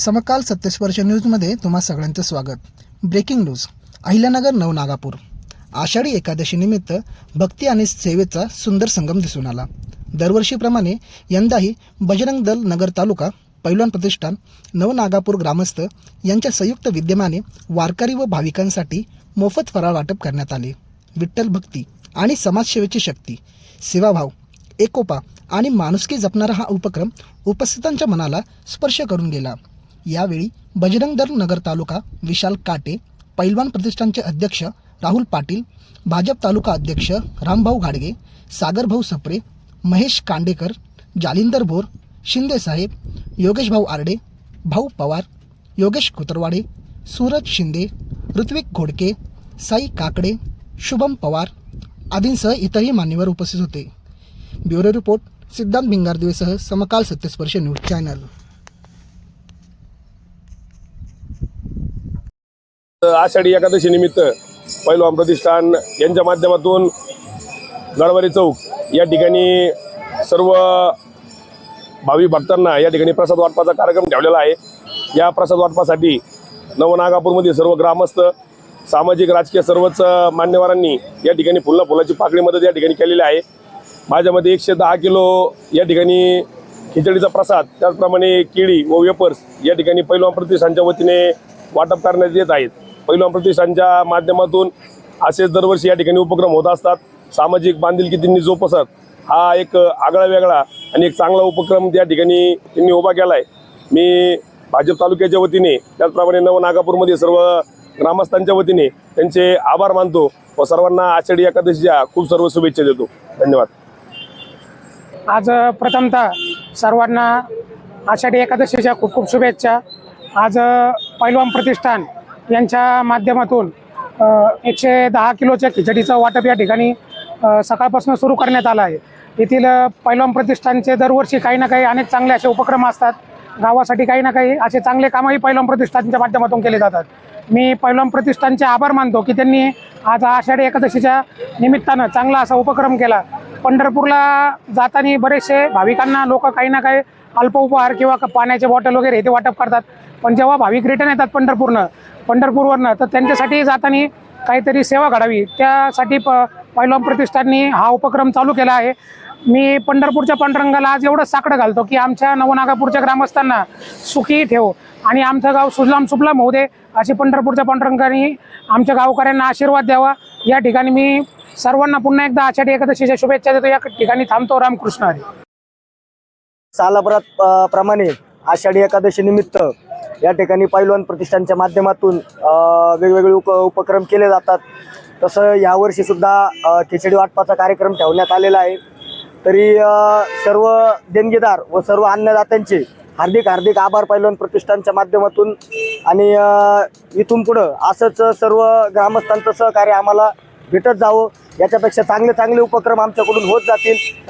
समकाल सत्यस्पर्श न्यूजमध्ये तुम्हा सगळ्यांचं स्वागत। Breaking news. अहिल्यानगर नवनागापूर आषाढी एकादशी निमित्त भक्ती आणि सेवेचा सुंदर संगम दिसून आला। दरवर्षीप्रमाणे यंदाही बजरंग दल नगर तालुका पैलवान प्रतिष्ठान नवनागापूर ग्रामस्थ यांच्या संयुक्त विद्यमाने वारकरी व भाविकांसाठी मोफत फराळ वाटप करण्यात आले। विठ्ठल भक्ती आणि समाजसेवेची शक्ती, सेवाभाव, एकोपा आणि माणुसकी जपणारा हा उपक्रम उपस्थितांच्या मनाला स्पर्श करून गेला। यावेळी बजरंग दल नगर तालुका विशाल काटे, पैलवान प्रतिष्ठानचे अध्यक्ष राहुल पाटील, भाजप तालुका अध्यक्ष रामभाऊ घाडगे, सागरभाऊ सप्रे, महेश कांडेकर, जालिंदर भोर, शिंदे साहेब, योगेश भाऊ आरडे, भाऊ पवार, योगेश खोतरवाडे, सूरज शिंदे, ऋत्विक घोडके, साई काकडे, शुभम पवार आदींसह इतरही मान्यवर उपस्थित होते। ब्युरो रिपोर्ट सिद्धांत भिंगारदेवेसह समकाल सत्यस्पर्श न्यूज चॅनल। आषाढी एकादशी निमित्त पैलवान प्रतिष्ठान यांच्या माध्यमातून गडवारी चौक या ठिकाणी सर्व भावी भक्तांना या ठिकाणी प्रसाद वाटपाचा कार्यक्रम ठेवलेला आहे। या प्रसाद वाटपासाठी नवनागापूरमधील सर्व ग्रामस्थ, सामाजिक राजकीय सर्वच मान्यवरांनी या ठिकाणी फुलाची पाकळी मदत या ठिकाणी केलेली आहे। माझ्यामध्ये 110 किलो या ठिकाणी खिचडीचा प्रसाद, त्याचप्रमाणे केळी व वेपर्स या ठिकाणी पैलवान प्रतिष्ठानच्या वतीने वाटप करण्यात येत आहेत। पैलवान प्रतिष्ठानच्या माध्यमातून असेच दरवर्षी या ठिकाणी उपक्रम होत असतात। सामाजिक बांधिलकी जोपासत हा एक आगळा वेगळा आणि एक चांगला उपक्रम त्या ठिकाणी त्यांनी उभा केला आहे। मी भाजप तालुक्याच्या वतीने, त्याचप्रमाणे नवनागापूरमध्ये सर्व ग्रामस्थांच्या वतीने त्यांचे आभार मानतो व सर्वांना आषाढी एकादशीच्या खूप सर्व शुभेच्छा देतो। धन्यवाद। आज प्रथमतः सर्वांना आषाढी एकादशीच्या खूप खूप शुभेच्छा। आज पैलवान प्रतिष्ठान यांच्या माध्यमातून 110 किलोच्या खिचडीचं वाटप या ठिकाणी सकाळपासून सुरू करण्यात आलं आहे। येथील पैलवान प्रतिष्ठानचे दरवर्षी काही ना काही अनेक चांगले असे उपक्रम असतात। गावासाठी काही ना काही असे चांगले कामही पैलवान प्रतिष्ठानच्या माध्यमातून केले जातात। मी पैलवान प्रतिष्ठानचे आभार मानतो की त्यांनी आज आषाढी एकादशीच्या निमित्तानं चांगला असा उपक्रम केला। पंढरपूरला जाताना बरेचसे भाविकांना लोक काही ना काही अल्प उपहार किंवा पाण्याचे बॉटल वगैरे ते वाटप करतात, पण जेव्हा भाविक रिटर्न येतात पंढरपूरवरनं तर त्यांच्यासाठी जाताना काहीतरी सेवा घडावी, त्यासाठी पैलवान प्रतिष्ठाननी हा उपक्रम चालू केला आहे। मी पंढरपूरच्या पांडुरंगाला आज एवढंच साकडं घालतो की आमच्या नवनागापूरच्या ग्रामस्थांना सुखी ठेव आणि आमचं गाव सुजलाम सुफलाम होऊ दे, अशी पंढरपूरच्या पांडुरंगाने आमच्या गावकऱ्यांना आशीर्वाद द्यावा। या ठिकाणी मी सर्वांना पुन्हा एकदा आषाढी एकादशीच्या शुभेच्छा देतो। या ठिकाणी थांबतो। रामकृष्ण हरी। सालाभरात प्रमाणे आषाढी एकादशी निमित्त या ठिकाणी पैलवान प्रतिष्ठानच्या माध्यमातून वेगवेगळे उपक्रम केले जातात। तसं यावर्षी सुद्धा खिचडी वाटपाचा कार्यक्रम ठेवण्यात आलेला आहे। तरी सर्व देणगीदार व सर्व अन्नदात्यांचे हार्दिक आभार पैलवान प्रतिष्ठानच्या माध्यमातून, आणि इथून पुढं असंच सर्व ग्रामस्थांचं सहकार्य आम्हाला भेटत जावं, याच्यापेक्षा चांगले उपक्रम आमच्याकडून होत जातील।